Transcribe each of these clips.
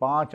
5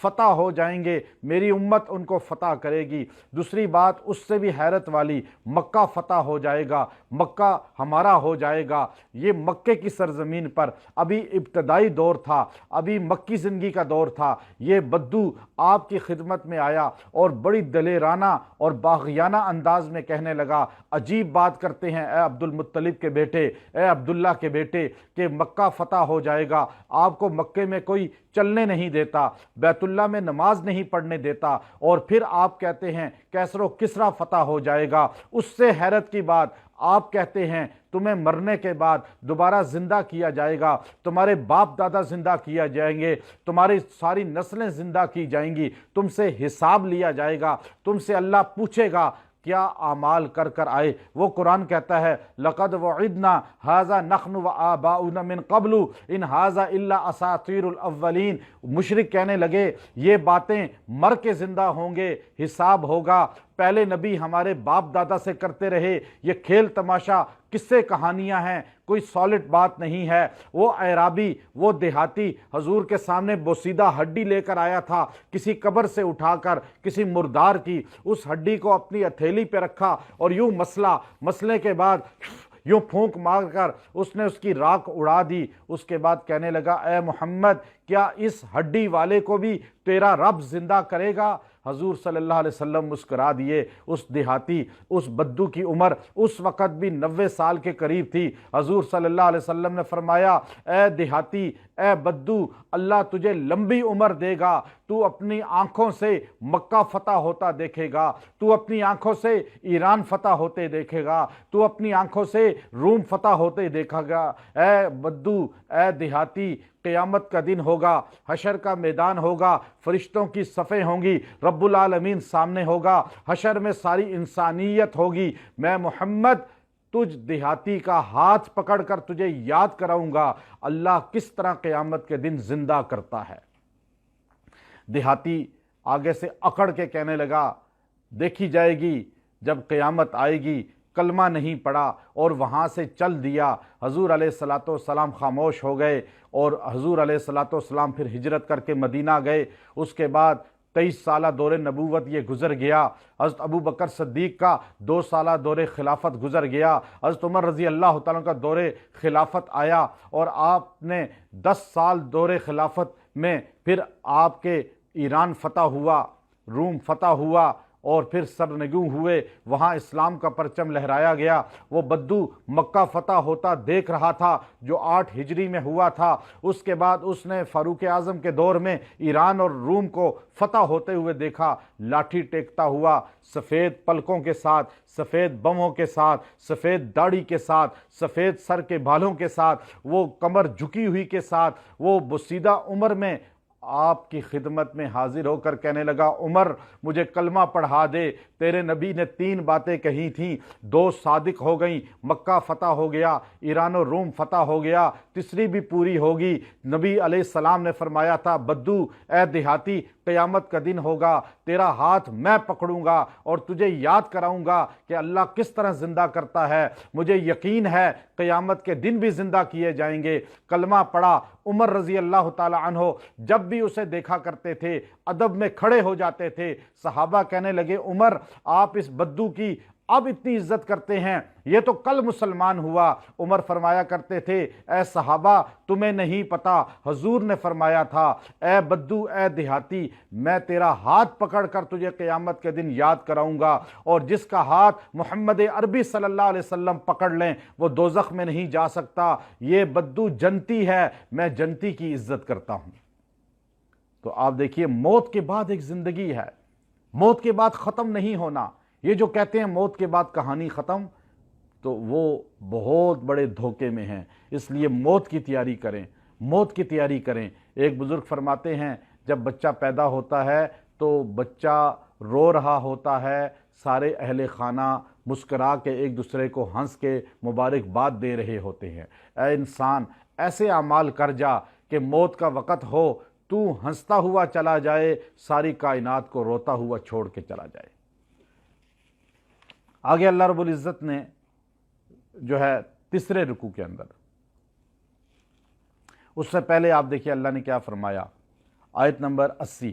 فتح ہو جائیں گے، میری امت ان کو فتح کرے گی۔ دوسری بات اس سے بھی حیرت والی، مکہ فتح ہو جائے گا، مکہ ہمارا ہو جائے گا۔ یہ مکے کی سرزمین پر ابھی ابتدائی دور تھا، ابھی مکی زندگی کا دور تھا، یہ بدو آپ کی خدمت میں آیا اور بڑی دلیرانہ اور باغیانہ انداز میں کہنے لگا، عجیب بات کرتے ہیں اے عبد المطلب کے بیٹے، اے عبداللہ کے بیٹے، کہ مکہ فتح ہو جائے گا، آپ کو مکے میں کوئی چلنے نہیں دیتا، بیت اللہ میں نماز نہیں پڑھنے دیتا، اور پھر آپ کہتے ہیں کیسر و کسریٰ فتح ہو جائے گا۔ اس سے حیرت کی بات، آپ کہتے ہیں تمہیں مرنے کے بعد دوبارہ زندہ کیا جائے گا، تمہارے باپ دادا زندہ کیا جائیں گے، تمہاری ساری نسلیں زندہ کی جائیں گی، تم سے حساب لیا جائے گا، تم سے اللہ پوچھے گا کیا اعمال کر کر آئے۔ وہ قرآن کہتا ہے لقد وعدنا ھذا نحن وآباؤنا من قبل ان ھذا الا اساطیر الاولین۔ مشرک کہنے لگے یہ باتیں مر کے زندہ ہوں گے، حساب ہوگا، پہلے نبی ہمارے باپ دادا سے کرتے رہے، یہ کھیل تماشا قصے کہانیاں ہیں، کوئی سالڈ بات نہیں ہے۔ وہ اعرابی، وہ دیہاتی حضور کے سامنے بوسیدہ ہڈی لے کر آیا تھا، کسی قبر سے اٹھا کر، کسی مردار کی، اس ہڈی کو اپنی ہتھیلی پہ رکھا اور یوں مسلے کے بعد یوں پھونک مار کر اس نے اس کی راکھ اڑا دی۔ اس کے بعد کہنے لگا اے محمد کیا اس ہڈی والے کو بھی تیرا رب زندہ کرے گا؟ حضور صلی اللہ علیہ وسلم مسکرا دیے۔ اس دیہاتی، اس بدو کی عمر اس وقت بھی 90 سال کے قریب تھی۔ حضور صلی اللہ علیہ وسلم نے فرمایا اے دیہاتی، اے بدو، اللہ تجھے لمبی عمر دے گا، تو اپنی آنکھوں سے مکہ فتح ہوتا دیکھے گا، تو اپنی آنکھوں سے ایران فتح ہوتے دیکھے گا، تو اپنی آنکھوں سے روم فتح ہوتے دیکھا گا۔ اے بدو، اے دیہاتی، قیامت کا دن ہوگا، حشر کا میدان ہوگا، فرشتوں کی صفیں ہوں گی، رب العالمین سامنے ہوگا، حشر میں ساری انسانیت ہوگی، میں محمد تجھ دیہاتی کا ہاتھ پکڑ کر تجھے یاد کراؤں گا اللہ کس طرح قیامت کے دن زندہ کرتا ہے۔ دیہاتی آگے سے اکڑ کے کہنے لگا دیکھی جائے گی جب قیامت آئے گی، کلمہ نہیں پڑا اور وہاں سے چل دیا۔ حضور علیہ الصلاۃ والسلام خاموش ہو گئے اور حضور علیہ الصلاۃ والسلام پھر ہجرت کر کے مدینہ گئے۔ اس کے بعد 23 سالہ دور نبوت یہ گزر گیا۔ حضرت ابو بکر صدیق کا 2 سالہ دور خلافت گزر گیا۔ حضرت عمر رضی اللہ تعالیٰ کا دور خلافت آیا اور آپ نے 10 سال دور خلافت میں پھر آپ کے ایران فتح ہوا، روم فتح ہوا اور پھر سرنگوں ہوئے، وہاں اسلام کا پرچم لہرایا گیا۔ وہ بدو مکہ فتح ہوتا دیکھ رہا تھا جو 8 ہجری میں ہوا تھا۔ اس کے بعد اس نے فاروق اعظم کے دور میں ایران اور روم کو فتح ہوتے ہوئے دیکھا، لاٹھی ٹیکتا ہوا، سفید پلکوں کے ساتھ، سفید بموں کے ساتھ، سفید داڑھی کے ساتھ، سفید سر کے بالوں کے ساتھ، وہ کمر جھکی ہوئی کے ساتھ، وہ بسیدہ عمر میں آپ کی خدمت میں حاضر ہو کر کہنے لگا عمر مجھے کلمہ پڑھا دے، تیرے نبی نے 3 باتیں کہی تھیں، 2 صادق ہو گئیں، مکہ فتح ہو گیا، ایران و روم فتح ہو گیا، تیسری بھی پوری ہوگی۔ نبی علیہ السلام نے فرمایا تھا بدو اے دیہاتی قیامت کا دن ہوگا، تیرا ہاتھ میں پکڑوں گا اور تجھے یاد کراؤں گا کہ اللہ کس طرح زندہ کرتا ہے، مجھے یقین ہے قیامت کے دن بھی زندہ کیے جائیں گے۔ کلمہ پڑھا۔ عمر رضی اللہ تعالی عنہ جب بھی اسے دیکھا کرتے تھے ادب میں کھڑے ہو جاتے تھے۔ صحابہ کہنے لگے عمر آپ اس بدو کی اب اتنی عزت کرتے ہیں، یہ تو کل مسلمان ہوا۔ عمر فرمایا کرتے تھے اے صحابہ تمہیں نہیں پتا، حضور نے فرمایا تھا اے بدو اے دیہاتی میں تیرا ہاتھ پکڑ کر تجھے قیامت کے دن یاد کراؤں گا، اور جس کا ہاتھ محمد عربی صلی اللہ علیہ وسلم پکڑ لیں وہ دوزخ میں نہیں جا سکتا۔ یہ بدو جنتی ہے، میں جنتی کی عزت کرتا ہوں۔ تو آپ دیکھیے موت کے بعد ایک زندگی ہے، موت کے بعد ختم نہیں ہونا۔ یہ جو کہتے ہیں موت کے بعد کہانی ختم، تو وہ بہت بڑے دھوکے میں ہیں۔ اس لیے موت کی تیاری کریں، موت کی تیاری کریں۔ ایک بزرگ فرماتے ہیں جب بچہ پیدا ہوتا ہے تو بچہ رو رہا ہوتا ہے، سارے اہل خانہ مسکرا کے ایک دوسرے کو ہنس کے مبارکباد دے رہے ہوتے ہیں۔ اے انسان ایسے اعمال کر جا کہ موت کا وقت ہو تو ہنستا ہوا چلا جائے، ساری کائنات کو روتا ہوا چھوڑ کے چلا جائے۔ آگے اللہ رب العزت نے جو ہے تیسرے رکوع کے اندر، اس سے پہلے آپ دیکھیے اللہ نے کیا فرمایا، آیت نمبر 80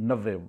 90,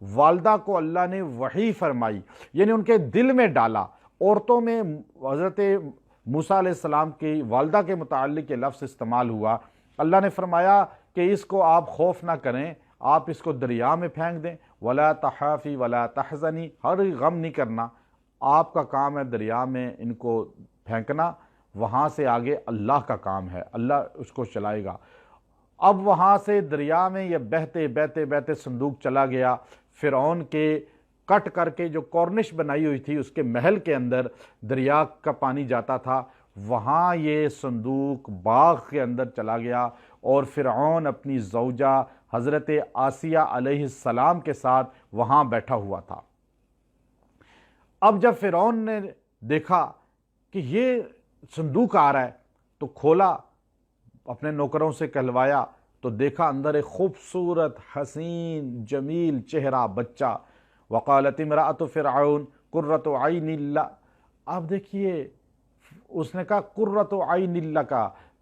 والدہ کو اللہ نے وحی فرمائی، یعنی ان کے دل میں ڈالا۔ عورتوں میں حضرت موسیٰ علیہ السلام کی والدہ کے متعلق یہ لفظ استعمال ہوا۔ اللہ نے فرمایا کہ اس کو آپ خوف نہ کریں، آپ اس کو دریا میں پھینک دیں، ولا تخافی ولا تحزنی، ہر غم نہیں کرنا، آپ کا کام ہے دریا میں ان کو پھینکنا، وہاں سے آگے اللہ کا کام ہے، اللہ اس کو چلائے گا۔ اب وہاں سے دریا میں یہ بہتے بہتے بہتے صندوق چلا گیا، فرعون کے کٹ کر کے جو کورنش بنائی ہوئی تھی اس کے محل کے اندر دریا کا پانی جاتا تھا، وہاں یہ صندوق باغ کے اندر چلا گیا، اور فرعون اپنی زوجہ حضرت آسیہ علیہ السلام کے ساتھ وہاں بیٹھا ہوا تھا۔ اب جب فرعون نے دیکھا کہ یہ صندوق آ رہا ہے تو کھولا، اپنے نوکروں سے کہلوایا تو دیکھا اندر ایک خوبصورت حسین جمیل چہرہ بچہ۔ وقالت امرأۃ فرعون قرۃ عین اللہ، آپ دیکھیے اس نے کہا قرۃ عین اللہ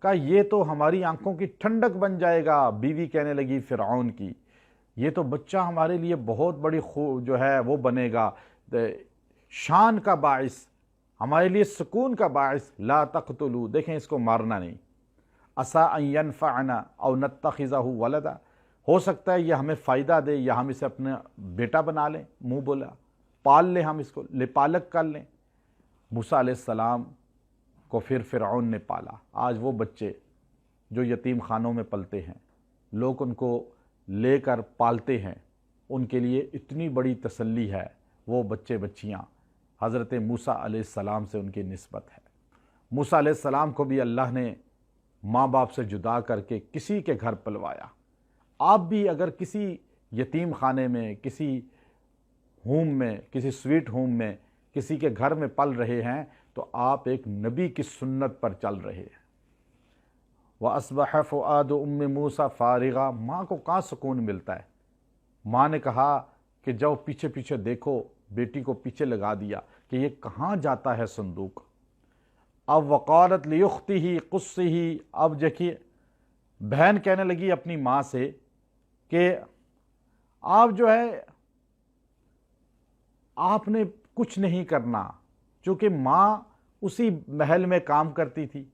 کہا یہ تو ہماری آنکھوں کی ٹھنڈک بن جائے گا۔ بیوی کہنے لگی فرعون کی یہ تو بچہ ہمارے لیے بہت بڑی جو ہے وہ بنے گا، شان کا باعث، ہمارے لیے سکون کا باعث۔ لا تقتلوا، دیکھیں اس کو مارنا نہیں، عسیٰ ان ینفعنا او نتخذہ ولدا، ہو سکتا ہے یہ ہمیں فائدہ دے یا ہم اسے اپنا بیٹا بنا لیں، منہ بولا، پال لیں، ہم اس کو لپالک کر لیں۔ موسیٰ علیہ السلام کو پھر فرعون نے پالا۔ آج وہ بچے جو یتیم خانوں میں پلتے ہیں، لوگ ان کو لے کر پالتے ہیں، ان کے لیے اتنی بڑی تسلی ہے، وہ بچے بچیاں حضرت موسیٰ علیہ السلام سے ان کی نسبت ہے۔ موسیٰ علیہ السلام کو بھی اللہ نے ماں باپ سے جدا کر کے کسی کے گھر پلوایا۔ آپ بھی اگر کسی یتیم خانے میں، کسی ہوم میں، کسی سویٹ ہوم میں، کسی کے گھر میں پل رہے ہیں تو آپ ایک نبی کی سنت پر چل رہے ہیں۔ وَأَصْبَحَ فُؤَادُ أُمِّ مُوسَىٰ فَارِغًا، ماں کو کہاں سکون ملتا ہے؟ ماں نے کہا کہ جاؤ پیچھے پیچھے دیکھو، بیٹی کو پیچھے لگا دیا کہ یہ کہاں جاتا ہے صندوق۔ اب وقالت لِأُخْتِهِ قُصِّهِ، اب دیکھیے بہن کہنے لگی اپنی ماں سے کہ آپ جو ہے آپ نے کچھ نہیں کرنا، چونکہ ماں اسی محل میں کام کرتی تھی۔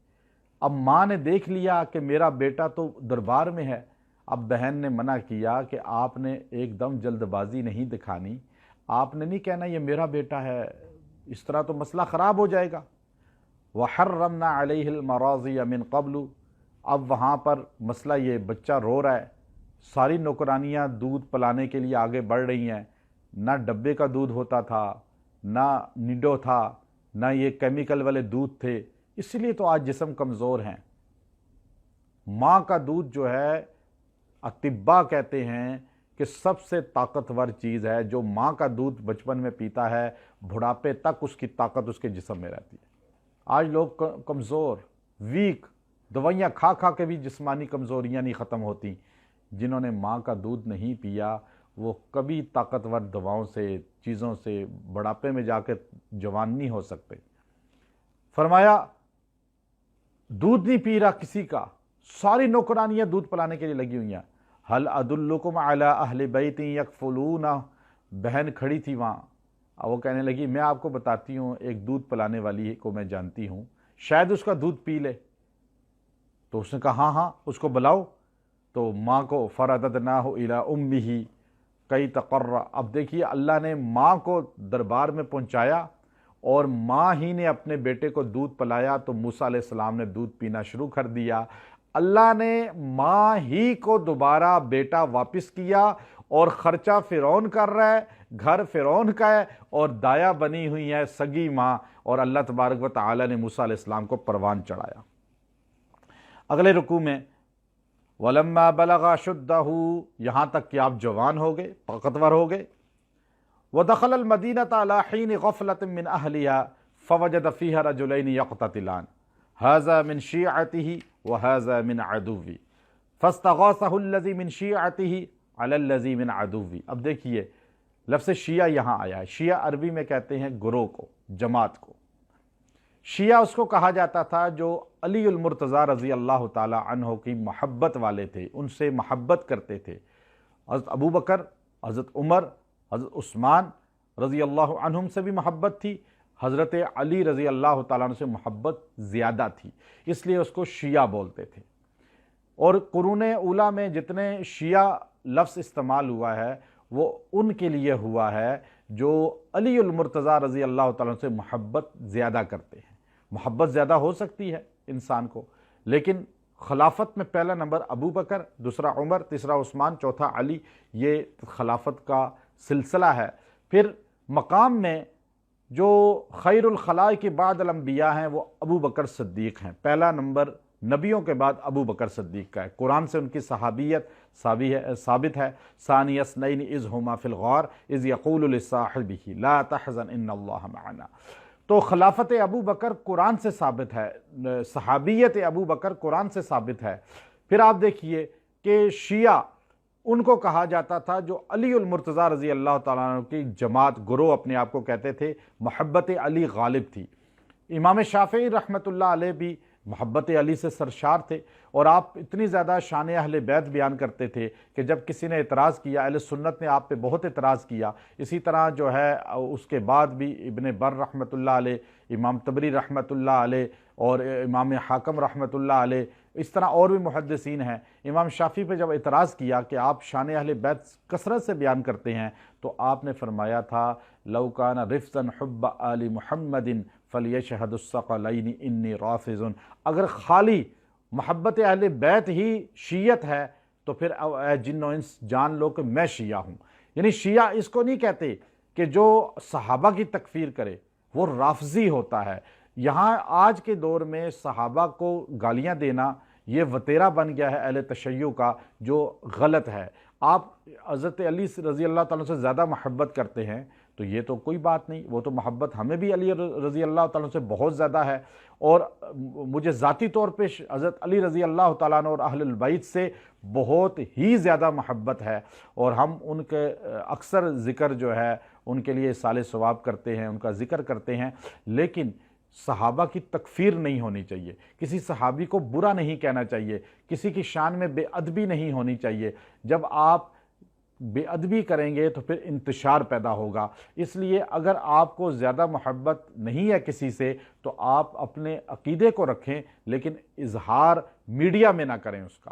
اب ماں نے دیکھ لیا کہ میرا بیٹا تو دربار میں ہے، اب بہن نے منع کیا کہ آپ نے ایک دم جلد بازی نہیں دکھانی، آپ نے نہیں کہنا یہ میرا بیٹا ہے، اس طرح تو مسئلہ خراب ہو جائے گا۔ وَحَرَّمْنَا عَلَيْهِ الْمَرَاضِيَ مِنْ قَبْلُ، اب وہاں پر مسئلہ یہ بچہ رو رہا ہے، ساری نوکرانیاں دودھ پلانے کے لیے آگے بڑھ رہی ہیں، نہ ڈبے کا دودھ ہوتا تھا، نہ نڈو تھا، نہ یہ کیمیکل والے دودھ تھے، اسی لیے تو آج جسم کمزور ہیں۔ ماں کا دودھ جو ہے اطباء کہتے ہیں کہ سب سے طاقتور چیز ہے، جو ماں کا دودھ بچپن میں پیتا ہے بڑھاپے تک اس کی طاقت اس کے جسم میں رہتی ہے۔ آج لوگ کمزور، ویک، دوائیاں کھا کھا کے بھی جسمانی کمزوریاں نہیں ختم ہوتی۔ جنہوں نے ماں کا دودھ نہیں پیا وہ کبھی طاقتور دواؤں سے، چیزوں سے بڑھاپے میں جا کے جوان نہیں ہو سکتے۔ فرمایا دودھ نہیں پی رہا کسی کا، ساری نوکرانیاں دودھ پلانے کے لیے لگی ہوئی ہیں۔ هل ادلکم علی اہل بیت یکفلونہ، بہن کھڑی تھی وہاں، وہ کہنے لگی میں آپ کو بتاتی ہوں ایک دودھ پلانے والی کو میں جانتی ہوں، شاید اس کا دودھ پی لے۔ تو اس نے کہا ہاں ہاں اس کو بلاؤ، تو ماں کو فرددناہ الی امہ کئی تقر، اب دیکھیے اللہ نے ماں کو دربار میں پہنچایا اور ماں ہی نے اپنے بیٹے کو دودھ پلایا، تو موسیٰ علیہ السلام نے دودھ پینا شروع کر دیا۔ اللہ نے ماں ہی کو دوبارہ بیٹا واپس کیا، اور خرچہ فرعون کر رہا ہے، گھر فرعون کا ہے، اور دایا بنی ہوئی ہے سگی ماں، اور اللہ تبارک و تعالی نے موسیٰ علیہ السلام کو پروان چڑھایا۔ اگلے رکوع میں وَلَمَّا بَلَغَ أَشُدَّهُ، یہاں تک کہ آپ جوان ہو گئے، طاقتور ہو گئے۔ وَدَخَلَ الْمَدِينَةَ عَلَى حِينِ غَفْلَةٍ مِّنْ أَهْلِهَا فَوَجَدَ فِيهَا رَجُلَيْنِ يَقْتَتِلَانِ هَذَا مِنْ شِيعَتِهِ وَهَذَا مِنْ عَدُوِّهِ فَاسْتَغَاثَهُ الَّذِي مِنْ شِيعَتِهِ عَلَى الَّذِي مِنْ عَدُوِّهِ۔ اب دیکھیے لفظ شیعہ یہاں آیا ہے، شیعہ عربی میں کہتے ہیں گروہ کو، جماعت کو۔ شیعہ اس کو کہا جاتا تھا جو علی المرتضیٰ رضی اللہ تعالی عنہ کی محبت والے تھے، ان سے محبت کرتے تھے۔ حضرت ابو بکر، حضرت عمر، حضرت عثمان رضی اللہ عنہم سے بھی محبت تھی، حضرت علی رضی اللہ تعالیٰ عنہ سے محبت زیادہ تھی، اس لیے اس کو شیعہ بولتے تھے۔ اور قرون اولیٰ میں جتنے شیعہ لفظ استعمال ہوا ہے وہ ان کے لیے ہوا ہے جو علی المرتضیٰ رضی اللہ تعالیٰ عنہ سے محبت زیادہ کرتے ہیں۔ محبت زیادہ ہو سکتی ہے انسان کو، لیکن خلافت میں پہلا نمبر ابو بکر، دوسرا عمر، تیسرا عثمان، چوتھا علی، یہ خلافت کا سلسلہ ہے۔ پھر مقام میں جو خیر الخلائق بعد الانبیاء ہیں وہ ابو بکر صدیق ہیں، پہلا نمبر نبیوں کے بعد ابو بکر صدیق کا ہے۔ قرآن سے ان کی صحابیت ثابت ہے۔ ثانی اثنین اذ ہما فی الغار اذ یقول لصاحبہ لا تحزن ان اللہ معنا۔ تو خلافت ابو بکر قرآن سے ثابت ہے، صحابیت ابو بکر قرآن سے ثابت ہے۔ پھر آپ دیکھیے کہ شیعہ ان کو کہا جاتا تھا جو علی المرتضیٰ رضی اللہ تعالیٰ عنہ کی جماعت، گروہ اپنے آپ کو کہتے تھے، محبت علی غالب تھی۔ امام شافعی رحمۃ اللہ علیہ بھی محبت علی سے سرشار تھے، اور آپ اتنی زیادہ شان اہل بیت بیان کرتے تھے کہ جب کسی نے اعتراض کیا، اہل سنت نے آپ پہ بہت اعتراض کیا۔ اسی طرح جو ہے اس کے بعد بھی ابن بر رحمۃ اللہ علیہ، امام طبری رحمۃ اللہ علیہ اور امام حاکم رحمۃ اللہ علیہ، اس طرح اور بھی محدثین ہیں، امام شافعی پہ جب اعتراض کیا کہ آپ شان اہل بیت کثرت سے بیان کرتے ہیں، تو آپ نے فرمایا تھا لو کان رفضا حب آل محمد فلیشہد الثقلین انی رافض۔ اگر خالی محبت اہل بیت ہی شیعت ہے تو پھر اے جن و انس جان لو کہ میں شیعہ ہوں۔ یعنی شیعہ اس کو نہیں کہتے کہ جو صحابہ کی تکفیر کرے، وہ رافضی ہوتا ہے۔ یہاں آج کے دور میں صحابہ کو گالیاں دینا یہ وتیرہ بن گیا ہے اہل تشیع کا، جو غلط ہے۔ آپ حضرت علی رضی اللہ تعالیٰ سے زیادہ محبت کرتے ہیں تو یہ تو کوئی بات نہیں، وہ تو محبت ہمیں بھی علی رضی اللہ تعالیٰ سے بہت زیادہ ہے، اور مجھے ذاتی طور پہ حضرت علی رضی اللہ تعالیٰ عنہ اور اہل البیت سے بہت ہی زیادہ محبت ہے، اور ہم ان کے اکثر ذکر جو ہے ان کے لیے اصالِ ثواب کرتے ہیں، ان کا ذکر کرتے ہیں۔ لیکن صحابہ کی تکفیر نہیں ہونی چاہیے، کسی صحابی کو برا نہیں کہنا چاہیے، کسی کی شان میں بے ادبی نہیں ہونی چاہیے۔ جب آپ بے ادبی کریں گے تو پھر انتشار پیدا ہوگا۔ اس لیے اگر آپ کو زیادہ محبت نہیں ہے کسی سے تو آپ اپنے عقیدے کو رکھیں، لیکن اظہار میڈیا میں نہ کریں اس کا۔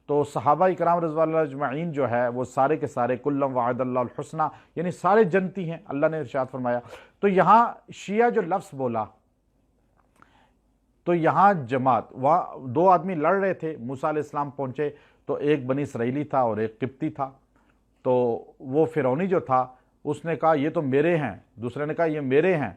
تو صحابہ اکرام رضوان اللہ اجمعین جو ہے وہ سارے کے سارے کلم وعد اللہ الحسنہ، یعنی سارے جنتی ہیں، اللہ نے ارشاد فرمایا۔ تو یہاں شیعہ جو لفظ بولا، تو یہاں جماعت، وہاں دو آدمی لڑ رہے تھے، موسیٰ علیہ السلام پہنچے تو ایک بنی اسرائیلی تھا اور ایک قبطی تھا۔ تو وہ فرعونی جو تھا اس نے کہا یہ تو میرے ہیں، دوسرے نے کہا یہ میرے ہیں۔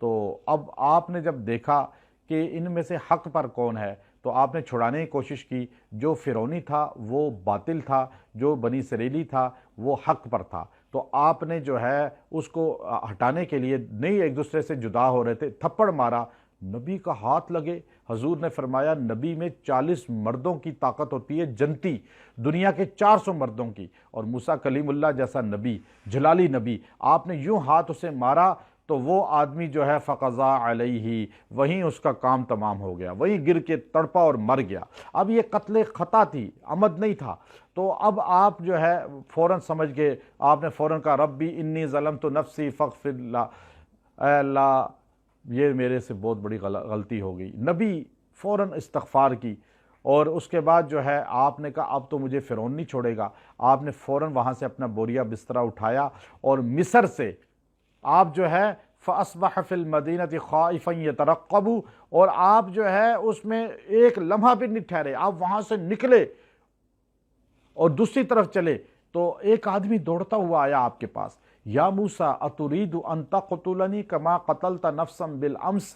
تو اب آپ نے جب دیکھا کہ ان میں سے حق پر کون ہے تو آپ نے چھڑانے کی کوشش کی۔ جو فرعونی تھا وہ باطل تھا، جو بنی اسرائیلی تھا وہ حق پر تھا۔ تو آپ نے جو ہے اس کو ہٹانے کے لیے نہیں، ایک دوسرے سے جدا ہو رہے تھے، تھپڑ مارا، نبی کا ہاتھ لگے۔ حضور نے فرمایا نبی میں 40 مردوں کی طاقت ہوتی ہے، جنتی، دنیا کے 400 مردوں کی، اور موسیٰ کلیم اللہ جیسا نبی، جلالی نبی، آپ نے یوں ہاتھ اسے مارا تو وہ آدمی جو ہے فقضا علیہ، وہیں اس کا کام تمام ہو گیا، وہیں گر کے تڑپا اور مر گیا۔ اب یہ قتل خطا تھی، عمد نہیں تھا۔ تو اب آپ جو ہے فوراً سمجھ گئے، آپ نے فوراً کہا ربی انی ظلمت نفسی فاغفر اللہ، اے اللہ یہ میرے سے بہت بڑی غلطی ہو گئی۔ نبی فوراً استغفار کی، اور اس کے بعد جو ہے آپ نے کہا اب تو مجھے فرعون نہیں چھوڑے گا۔ آپ نے فوراً وہاں سے اپنا بوریا بسترا اٹھایا اور مصر سے آپ جو ہے فَأَصْبَحَ فِي الْمَدِينَةِ خَائِفًا يَتَرَقَّبُ، اور آپ جو ہے اس میں ایک لمحہ بھی نہیں ٹھہرے، آپ وہاں سے نکلے اور دوسری طرف چلے تو ایک آدمی دوڑتا ہوا آیا آپ کے پاس، یا موسیٰ اترید ان تقتلنی کما قتلت نفسا بالامس،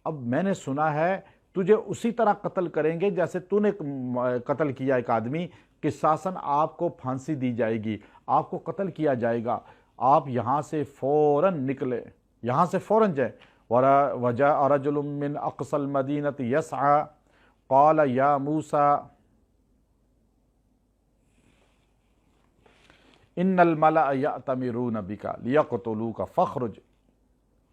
اب میں نے سنا ہے تجھے اسی طرح قتل کریں گے جیسے تو نے قتل کیا ایک آدمی، قصاصاً آپ کو پھانسی دی جائے گی، آپ کو قتل کیا جائے گا۔ آپ یہاں سے فوراً نکلے، یہاں سے فوراً جائے۔ وجاء رجل من اقصى المدینة یسعى قال یا موسیٰ ان الملأ یأتمرون بک لیقتلوک فاخرج،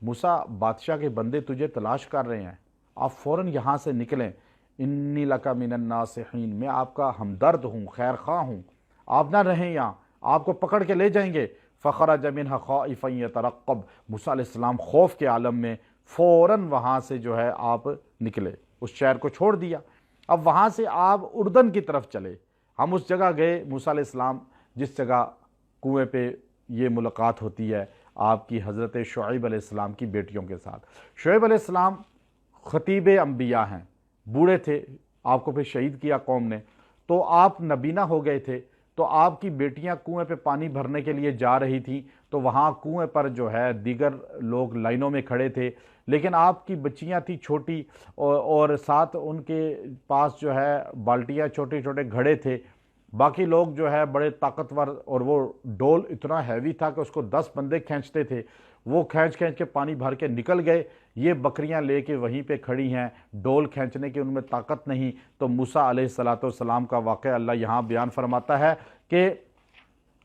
موسیٰ بادشاہ کے بندے تجھے تلاش کر رہے ہیں، آپ فوراً یہاں سے نکلیں۔ انی لک من الناصحین، میں آپ کا ہمدرد ہوں، خیر خواہ ہوں، آپ نہ رہیں یہاں، آپ کو پکڑ کے لے جائیں گے۔ فخرج منها خائفا يترقب، موسیٰ علیہ السلام خوف کے عالم میں فوراً وہاں سے جو ہے آپ نکلے، اس شہر کو چھوڑ دیا۔ اب وہاں سے آپ اردن کی طرف چلے۔ ہم اس جگہ گئے، موسیٰ علیہ السلام جس جگہ کنویں پہ یہ ملاقات ہوتی ہے آپ کی حضرت شعیب علیہ السلام کی بیٹیوں کے ساتھ۔ شعیب علیہ السلام خطیب انبیاء ہیں، بوڑھے تھے، آپ کو پھر شہید کیا قوم نے، تو آپ نبینا ہو گئے تھے، تو آپ کی بیٹیاں کنویں پہ پانی بھرنے کے لیے جا رہی تھیں، تو وہاں کنویں پر جو ہے دیگر لوگ لائنوں میں کھڑے تھے، لیکن آپ کی بچیاں تھیں چھوٹی، اور ساتھ ان کے پاس جو ہے بالٹیاں، چھوٹے چھوٹے گھڑے تھے، باقی لوگ جو ہے بڑے طاقتور، اور وہ ڈول اتنا ہیوی تھا کہ اس کو 10 بندے کھینچتے تھے، وہ کھینچ کے پانی بھر کے نکل گئے، یہ بکریاں لے کے وہیں پہ کھڑی ہیں، ڈول کھینچنے کی ان میں طاقت نہیں۔ تو موسیٰ علیہ السلام کا واقعہ اللہ یہاں بیان فرماتا ہے کہ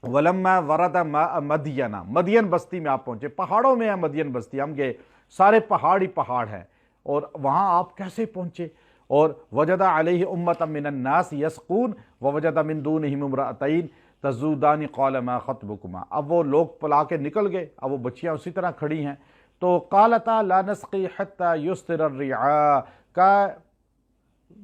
وَلَمَّا وَرَدَ مَاءَ مَدْيَنَ، مدین بستی میں آپ پہنچے، پہاڑوں میں ہے مدین بستی، ہم گئے، سارے پہاڑ ہی پہاڑ ہیں، اور وہاں آپ کیسے پہنچے؟ اور وجد علیہ امۃ من الناس یسقون ووجد من دونہم امرأتین تذودان قال ما خطبکما، اب وہ لوگ پلا کے نکل گئے، اب وہ بچیاں اسی طرح کھڑی ہیں، تو قالتا لا نسقی حتی یسدر الرعاء، کا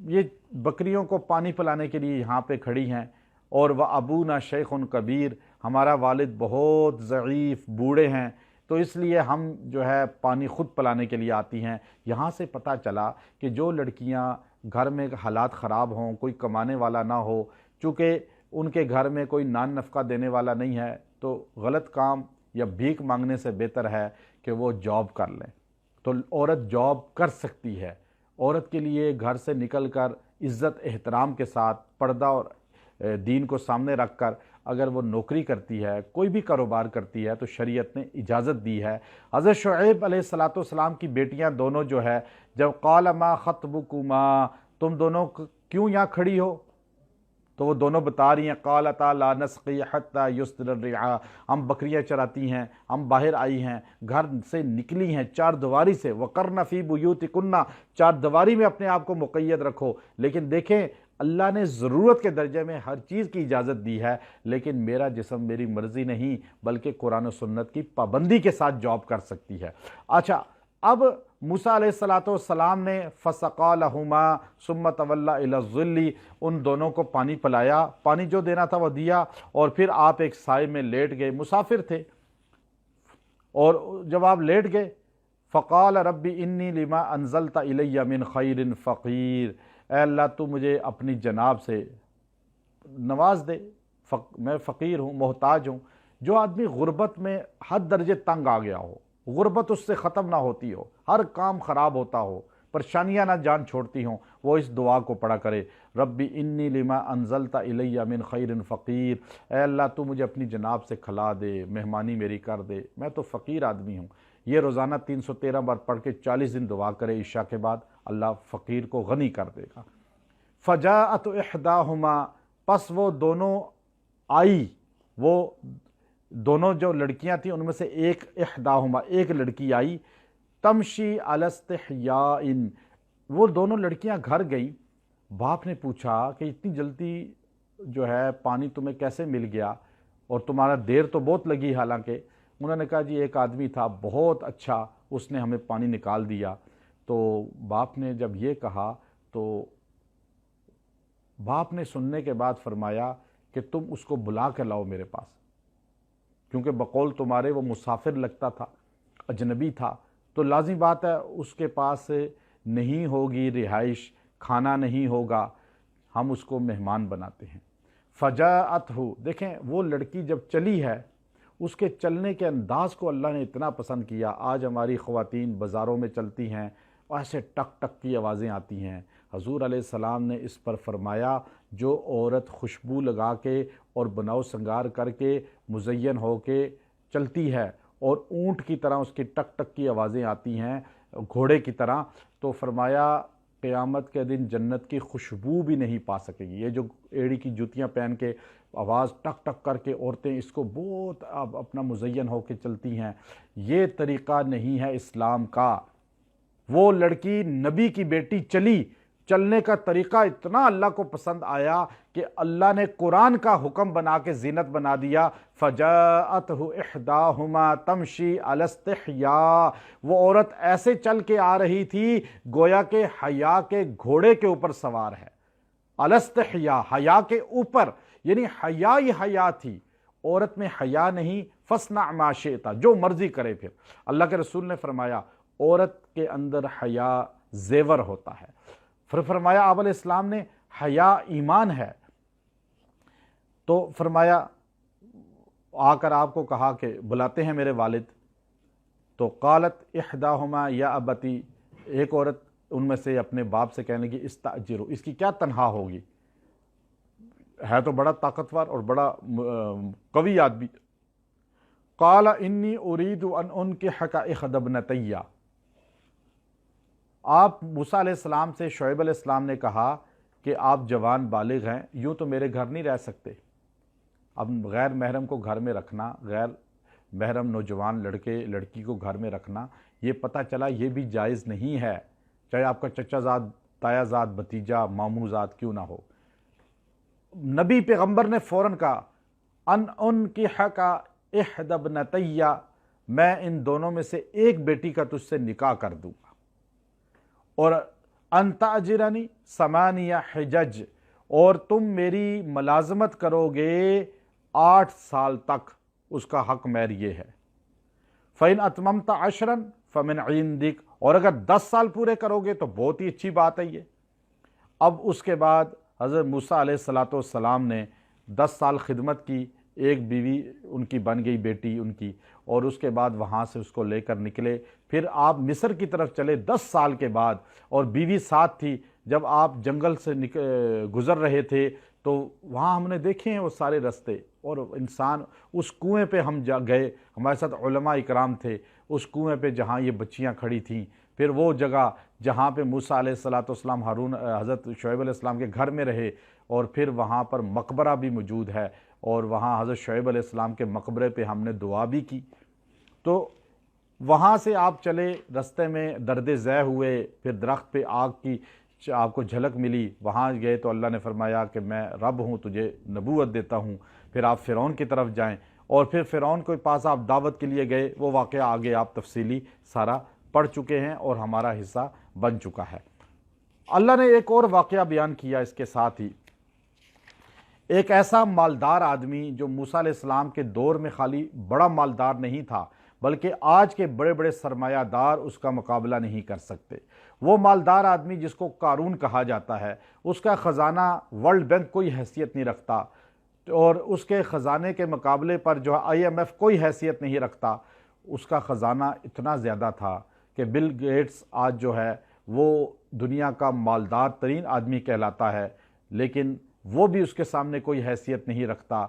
یہ بکریوں کو پانی پلانے کے لیے یہاں پہ کھڑی ہیں، اور وابونا شیخ کبیر، ہمارا والد بہت ضعیف بوڑھے ہیں، تو اس لیے ہم جو ہے پانی خود پلانے کے لیے آتی ہیں۔ یہاں سے پتہ چلا کہ جو لڑکیاں گھر میں حالات خراب ہوں، کوئی کمانے والا نہ ہو، چونکہ ان کے گھر میں کوئی نان نفقہ دینے والا نہیں ہے، تو غلط کام یا بھیک مانگنے سے بہتر ہے کہ وہ جاب کر لیں۔ تو عورت جاب کر سکتی ہے، عورت کے لیے گھر سے نکل کر عزت احترام کے ساتھ پردہ اور دین کو سامنے رکھ کر اگر وہ نوکری کرتی ہے، کوئی بھی کاروبار کرتی ہے، تو شریعت نے اجازت دی ہے۔ حضرت شعیب علیہ السلام کی بیٹیاں دونوں جو ہے، جب قال ما خطبکما، تم دونوں کیوں یہاں کھڑی ہو، تو وہ دونوں بتا رہی ہیں قالتا لا نسقی حتی یسدر الرعاء، ہم بکریاں چراتی ہیں، ہم باہر آئی ہیں، گھر سے نکلی ہیں چار دیواری سے، وقرن فی بیوتکن، چار دیواری میں اپنے آپ کو مقید رکھو۔ لیکن دیکھیں اللہ نے ضرورت کے درجے میں ہر چیز کی اجازت دی ہے، لیکن میرا جسم میری مرضی نہیں بلکہ قرآن و سنت کی پابندی کے ساتھ جاب کر سکتی ہے۔ اچھا، اب موسیٰ علیہ السلام نے فسقا لہما ثم تولی الی الظل، ان دونوں کو پانی پلایا، پانی جو دینا تھا وہ دیا، اور پھر آپ ایک سائے میں لیٹ گئے، مسافر تھے، اور جب آپ لیٹ گئے فقال رب انی لما انزلت الی من خیر فقیر، اے اللہ تو مجھے اپنی جناب سے نواز دے، میں فقیر ہوں، محتاج ہوں۔ جو آدمی غربت میں حد درجے تنگ آ گیا ہو، غربت اس سے ختم نہ ہوتی ہو، ہر کام خراب ہوتا ہو، پریشانیاں نہ جان چھوڑتی ہوں، وہ اس دعا کو پڑھا کرے، رب انی لما انزلت الی من خیر فقیر، اے اللہ تو مجھے اپنی جناب سے کھلا دے، مہمانی میری کر دے، میں تو فقیر آدمی ہوں۔ یہ روزانہ 313 بار پڑھ کے 40 دن دعا کرے عشاء کے بعد، اللہ فقیر کو غنی کر دے گا۔ فجاءت احداہما، پس وہ دونوں آئی، وہ دونوں جو لڑکیاں تھیں ان میں سے ایک، احداہما ایک لڑکی آئی، تمشی علی استحیاء، وہ دونوں لڑکیاں گھر گئیں، باپ نے پوچھا کہ اتنی جلدی جو ہے پانی تمہیں کیسے مل گیا، اور تمہارا دیر تو بہت لگی، حالانکہ انہوں نے کہا جی ایک آدمی تھا بہت اچھا، اس نے ہمیں پانی نکال دیا۔ تو باپ نے جب یہ کہا تو باپ نے سننے کے بعد فرمایا کہ تم اس کو بلا کے لاؤ میرے پاس، کیونکہ بقول تمہارے وہ مسافر لگتا تھا، اجنبی تھا، تو لازم بات ہے اس کے پاس نہیں ہوگی رہائش، کھانا نہیں ہوگا، ہم اس کو مہمان بناتے ہیں۔ فجاءتہ، دیکھیں وہ لڑکی جب چلی ہے، اس کے چلنے کے انداز کو اللہ نے اتنا پسند کیا۔ آج ہماری خواتین بازاروں میں چلتی ہیں، ایسے ٹک ٹک کی آوازیں آتی ہیں، حضور علیہ السلام نے اس پر فرمایا جو عورت خوشبو لگا کے اور بناؤ سنگار کر کے مزین ہو کے چلتی ہے، اور اونٹ کی طرح اس کی ٹک ٹک کی آوازیں آتی ہیں، گھوڑے کی طرح، تو فرمایا قیامت کے دن جنت کی خوشبو بھی نہیں پا سکے گی۔ یہ جو ایڑی کی جوتیاں پہن کے آواز ٹک ٹک کر کے عورتیں اس کو بہت اپنا مزین ہو کے چلتی ہیں، یہ طریقہ نہیں ہے اسلام کا۔ وہ لڑکی نبی کی بیٹی چلی، چلنے کا طریقہ اتنا اللہ کو پسند آیا کہ اللہ نے قرآن کا حکم بنا کے زینت بنا دیا. فجاءتہ احداہما تمشی علی استحیاء، وہ عورت ایسے چل کے آ رہی تھی گویا کہ حیا کے گھوڑے کے اوپر سوار ہے. علی استحیاء، حیا کے اوپر، یعنی حیا ہی حیا تھی، عورت میں حیا نہیں. فاصنع ما شئت، جو مرضی کرے. پھر اللہ کے رسول نے فرمایا عورت کے اندر حیا زیور ہوتا ہے. پھر فرمایا آپ علیہ السلام نے حیا ایمان ہے. تو فرمایا آ کر آپ کو کہا کہ بلاتے ہیں میرے والد. تو قالت احداہما یا ابتی، ایک عورت ان میں سے اپنے باپ سے کہنے لگی استاجرو، اس کی کیا تنہا ہوگی، ہے تو بڑا طاقتور اور بڑا قوی آدمی. قال انی ارید ان انکحک احدی ابنتی، آپ موسیٰ علیہ السلام سے شعیب علیہ السلام نے کہا کہ آپ جوان بالغ ہیں، یوں تو میرے گھر نہیں رہ سکتے. اب غیر محرم کو گھر میں رکھنا، غیر محرم نوجوان لڑکے لڑکی کو گھر میں رکھنا، یہ پتہ چلا یہ بھی جائز نہیں ہے، چاہے آپ کا چچا زاد، تایا زاد، بھتیجا، ماموں زاد کیوں نہ ہو. نبی پیغمبر نے فوراً کہا ان انکحک احدی ابنتی، میں ان دونوں میں سے ایک بیٹی کا تجھ سے نکاح کر دوں گا. اور ان تاجرنی ثمانیہ حجج، اور تم میری ملازمت کرو گے 8 سال تک، اس کا حق مہر یہ ہے. فَإِنْ أَتْمَمْتَ عَشْرًا فَمِنْ عِنْدِكَ، اور اگر 10 سال پورے کرو گے تو بہت ہی اچھی بات ہے یہ. اب اس کے بعد حضرت موسیٰ علیہ السلام نے 10 سال خدمت کی، ایک بیوی ان کی بن گئی، بیٹی ان کی، اور اس کے بعد وہاں سے اس کو لے کر نکلے. پھر آپ مصر کی طرف چلے 10 سال کے بعد، اور بیوی ساتھ تھی. جب آپ جنگل سے گزر رہے تھے تو وہاں ہم نے دیکھے ہیں وہ سارے رستے، اور انسان اس کنویں پہ ہم گئے، ہمارے ساتھ علماء اکرام تھے، اس کنویں پہ جہاں یہ بچیاں کھڑی تھیں. پھر وہ جگہ جہاں پہ موسیٰ علیہ السلام حضرت شعیب علیہ السلام کے گھر میں رہے، اور پھر وہاں پر مقبرہ بھی موجود ہے، اور وہاں حضرت شعیب علیہ السلام کے مقبرے پہ ہم نے دعا بھی کی. تو وہاں سے آپ چلے، رستے میں درد ذیح ہوئے، پھر درخت پہ آگ کی آپ کو جھلک ملی، وہاں گئے تو اللہ نے فرمایا کہ میں رب ہوں، تجھے نبوت دیتا ہوں. پھر آپ فرعون کی طرف جائیں، اور پھر فرعون کے پاس آپ دعوت کے لیے گئے. وہ واقعہ آگے آپ تفصیلی سارا پڑھ چکے ہیں اور ہمارا حصہ بن چکا ہے. اللہ نے ایک اور واقعہ بیان کیا اس کے ساتھ ہی. ایک ایسا مالدار آدمی جو موسیٰ علیہ السلام کے دور میں خالی بڑا مالدار نہیں تھا، بلکہ آج کے بڑے بڑے سرمایہ دار اس کا مقابلہ نہیں کر سکتے. وہ مالدار آدمی جس کو قارون کہا جاتا ہے، اس کا خزانہ ورلڈ بینک کوئی حیثیت نہیں رکھتا، اور اس کے خزانے کے مقابلے پر جو IMF کوئی حیثیت نہیں رکھتا. اس کا خزانہ اتنا زیادہ تھا کہ بل گیٹس آج جو ہے وہ دنیا کا مالدار ترین آدمی کہلاتا ہے، لیکن وہ بھی اس کے سامنے کوئی حیثیت نہیں رکھتا.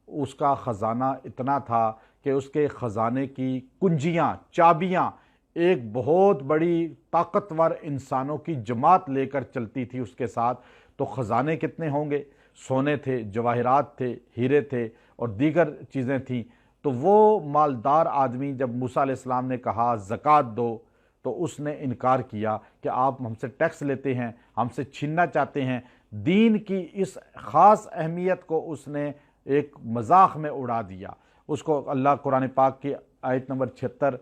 اس کا خزانہ اتنا تھا کہ اس کے خزانے کی کنجیاں، چابیاں ایک بہت بڑی طاقتور انسانوں کی جماعت لے کر چلتی تھی اس کے ساتھ. تو خزانے کتنے ہوں گے، سونے تھے، جواہرات تھے، ہیرے تھے، اور دیگر چیزیں تھیں. تو وہ مالدار آدمی جب موسیٰ علیہ السلام نے کہا زکوٰۃ دو، تو اس نے انکار کیا کہ آپ ہم سے ٹیکس لیتے ہیں، ہم سے چھیننا چاہتے ہیں. دین کی اس خاص اہمیت کو اس نے ایک مذاق میں اڑا دیا. اس کو اللہ قرآن پاک کی آیت نمبر 76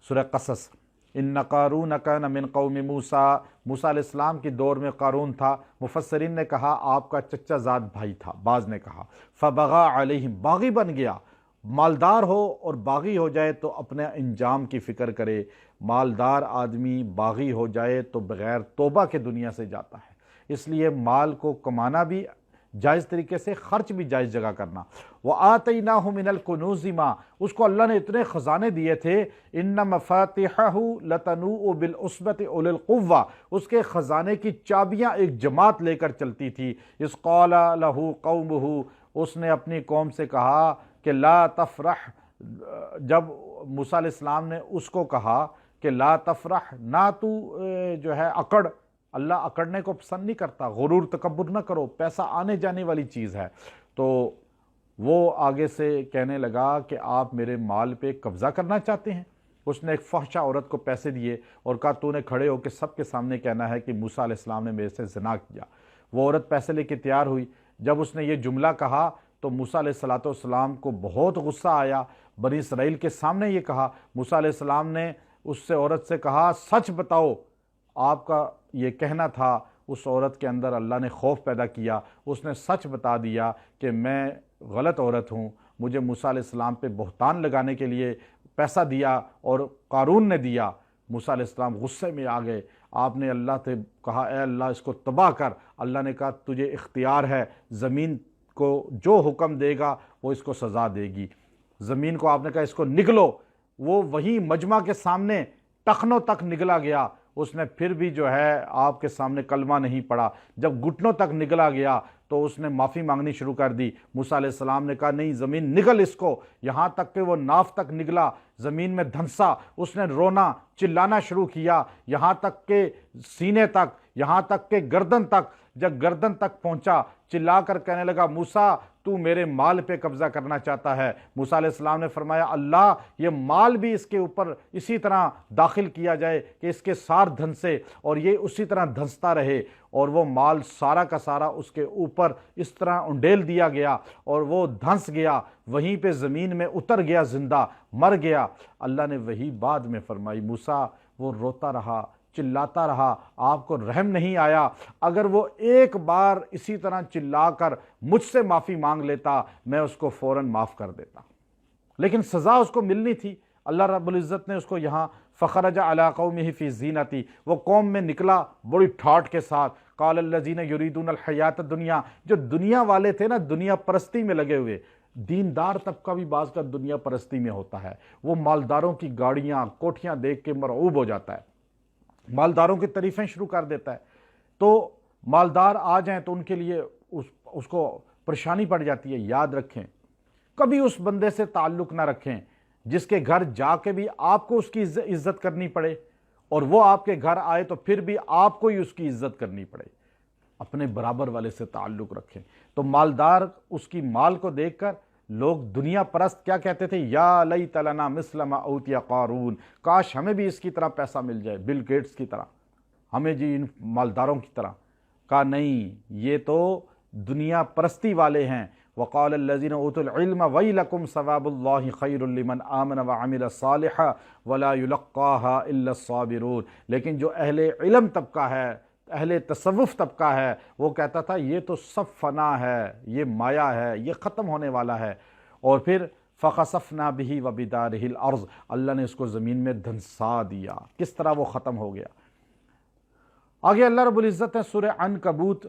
سورہ قصص، ان قارون کان من قوم موسیٰ، موسیٰ علیہ السلام کے دور میں قارون تھا. مفسرین نے کہا آپ کا چچا زاد بھائی تھا، بعض نے کہا فبغى علیہم، باغی بن گیا. مالدار ہو اور باغی ہو جائے تو اپنے انجام کی فکر کرے. مالدار آدمی باغی ہو جائے تو بغیر توبہ کے دنیا سے جاتا ہے. اس لیے مال کو کمانا بھی جائز طریقے سے، خرچ بھی جائز جگہ کرنا. وَآتَيْنَاهُ مِنَ الْكُنُوزِ مَا، اس کو اللہ نے اتنے خزانے دیے تھے. إِنَّ مَفَاتِحَهُ لَتَنُوءُ بِالْعُصْبَةِ أُولِي الْقُوَّةِ، اس کے خزانے کی چابیاں ایک جماعت لے کر چلتی تھی. إِذْ قَالَ لَهُ قَوْمُهُ، اس نے اپنی قوم سے کہا کہ لا تفرح. جب موسیٰ علیہ السلام نے اس کو کہا کہ لا تفرح، نہ تو جو ہے اکڑ، اللہ اکڑنے کو پسند نہیں کرتا، غرور تکبر نہ کرو، پیسہ آنے جانے والی چیز ہے. تو وہ آگے سے کہنے لگا کہ آپ میرے مال پہ قبضہ کرنا چاہتے ہیں. اس نے ایک فحشہ عورت کو پیسے دیے اور کہا تو نے کھڑے ہو کہ سب کے سامنے کہنا ہے کہ موسیٰ علیہ السلام نے میرے سے زنا کیا۔ وہ عورت پیسے لے کے تیار ہوئی، جب اس نے یہ جملہ کہا تو موسیٰ علیہ السلام کو بہت غصہ آیا۔ بنی اسرائیل کے سامنے یہ کہا، موسیٰ علیہ السلام نے اس سے عورت سے کہا سچ بتاؤ، آپ کا یہ کہنا تھا۔ اس عورت کے اندر اللہ نے خوف پیدا کیا، اس نے سچ بتا دیا کہ میں غلط عورت ہوں، مجھے موسیٰ علیہ السلام پہ بہتان لگانے کے لیے پیسہ دیا اور قارون نے دیا۔ موسیٰ علیہ السلام غصے میں آ گئے، آپ نے اللہ سے کہا اے اللہ اس کو تباہ کر۔ اللہ نے کہا تجھے اختیار ہے، زمین کو جو حکم دے گا وہ اس کو سزا دے گی۔ زمین کو آپ نے کہا اس کو نگلو، وہ وہی مجمع کے سامنے ٹخنوں تک نگلا گیا۔ اس نے پھر بھی جو ہے آپ کے سامنے کلمہ نہیں پڑھا۔ جب گھٹنوں تک نگلا گیا تو اس نے معافی مانگنی شروع کر دی۔ موسیٰ علیہ السلام نے کہا نہیں زمین نگل اس کو، یہاں تک کہ وہ ناف تک نگلا، زمین میں دھنسا، اس نے رونا چلانا شروع کیا، یہاں تک کہ سینے تک، یہاں تک کہ گردن تک۔ جب گردن تک پہنچا چلا کر کہنے لگا موسیٰ تو میرے مال پہ قبضہ کرنا چاہتا ہے۔ موسیٰ علیہ السلام نے فرمایا اللہ یہ مال بھی اس کے اوپر اسی طرح داخل کیا جائے کہ اس کے سار دھنسے اور یہ اسی طرح دھنستا رہے، اور وہ مال سارا کا سارا اس کے اوپر اس طرح انڈیل دیا گیا اور وہ دھنس گیا، وہیں پہ زمین میں اتر گیا، زندہ مر گیا۔ اللہ نے وہی بعد میں فرمائی موسیٰ وہ روتا رہا، چلاتا رہا، آپ کو رحم نہیں آیا۔ اگر وہ ایک بار اسی طرح چلا کر مجھ سے معافی مانگ لیتا میں اس کو فوراً معاف کر دیتا، لیکن سزا اس کو ملنی تھی۔ اللہ رب العزت نے اس کو یہاں فخرج علی قومہ فی زینتی، وہ قوم میں نکلا بڑی ٹھاٹ کے ساتھ۔ قال الذین یریدون الحیات الدنیا، جو دنیا والے تھے نا، دنیا پرستی میں لگے ہوئے، دیندار طبقہ بھی بعض کا دنیا پرستی میں ہوتا ہے، وہ مالداروں کی گاڑیاں کوٹھیاں دیکھ کے مرعوب ہو جاتا ہے، مالداروں کی تعریفیں شروع کر دیتا ہے۔ تو مالدار آ جائیں تو ان کے لیے اس کو پریشانی پڑ جاتی ہے۔ یاد رکھیں کبھی اس بندے سے تعلق نہ رکھیں جس کے گھر جا کے بھی آپ کو اس کی عزت کرنی پڑے اور وہ آپ کے گھر آئے تو پھر بھی آپ کو ہی اس کی عزت کرنی پڑے۔ اپنے برابر والے سے تعلق رکھیں۔ تو مالدار اس کی مال کو دیکھ کر لوگ دنیا پرست کیا کہتے تھے، یا لیت لنا مثل ما اوتی قارون، کاش ہمیں بھی اس کی طرح پیسہ مل جائے، بل گیٹس کی طرح، ہمیں جی ان مالداروں کی طرح۔ کہا نہیں، یہ تو دنیا پرستی والے ہیں۔ وقال الذین اوتوا العلم ویلکم ثواب اللہ خیر لمن آمن وعمل صالحا ولا یلقاها الا الصابرون۔ لیکن جو اہل علم طبقہ ہے، اہل تصوف طبقہ ہے، وہ کہتا تھا یہ تو سب فنا ہے، یہ مایا ہے، یہ ختم ہونے والا ہے۔ اور پھر فخسفنا بہ وبدارہ الارض، اللہ نے اس کو زمین میں دھنسا دیا۔ کس طرح وہ ختم ہو گیا۔ آگے اللہ رب العزت نے سورہ عنکبوت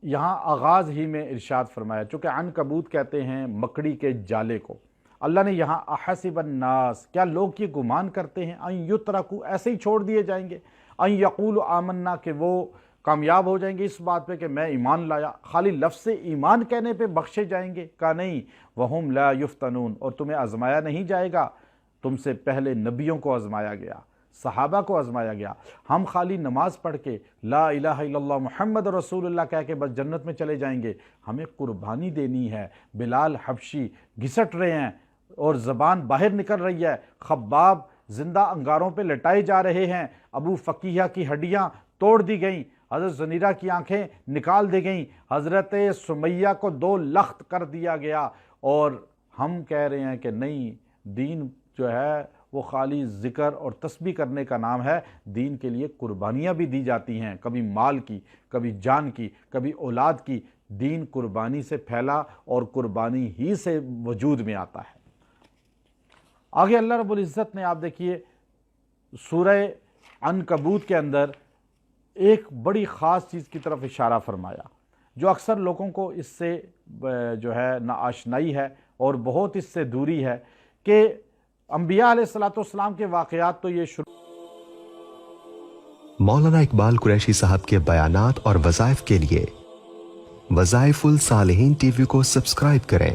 یہاں آغاز ہی میں ارشاد فرمایا، چونکہ عنکبوت کہتے ہیں مکڑی کے جالے کو۔ اللہ نے یہاں احسب الناس، کیا لوگ یہ گمان کرتے ہیں، ان یترکوا، ایسے ہی چھوڑ دیے جائیں گے، ان یقولوا آمنا، کہ وہ کامیاب ہو جائیں گے اس بات پہ کہ میں ایمان لایا، خالی لفظ ایمان کہنے پہ بخشے جائیں گے؟ کہا نہیں، وہم لا یفتنون، اور تمہیں آزمایا نہیں جائے گا، تم سے پہلے نبیوں کو آزمایا گیا، صحابہ کو آزمایا گیا۔ ہم خالی نماز پڑھ کے لا الہ الا اللہ محمد رسول اللہ کہہ کے بس جنت میں چلے جائیں گے؟ ہمیں قربانی دینی ہے۔ بلال حبشی گھسٹ رہے ہیں اور زبان باہر نکل رہی ہے، خباب زندہ انگاروں پہ لٹائے جا رہے ہیں، ابو فقیہ کی ہڈیاں توڑ دی گئیں، حضرت زنیرہ کی آنکھیں نکال دی گئیں، حضرت سمیہ کو 2 لخت کر دیا گیا، اور ہم کہہ رہے ہیں کہ نہیں، دین جو ہے وہ خالی ذکر اور تسبیح کرنے کا نام ہے۔ دین کے لیے قربانیاں بھی دی جاتی ہیں، کبھی مال کی، کبھی جان کی، کبھی اولاد کی۔ دین قربانی سے پھیلا اور قربانی ہی سے وجود میں آتا ہے۔ آگے اللہ رب العزت نے آپ دیکھیے سورہ عنکبوت کے اندر ایک بڑی خاص چیز کی طرف اشارہ فرمایا جو اکثر لوگوں کو اس سے جو ہے ناآشنائی ہے اور بہت اس سے دوری ہے، کہ انبیاء علیہ السلام کے واقعات تو یہ شروع۔ مولانا اقبال قریشی صاحب کے بیانات اور وظائف کے لیے وظائف الصالحین ٹی وی کو سبسکرائب کریں۔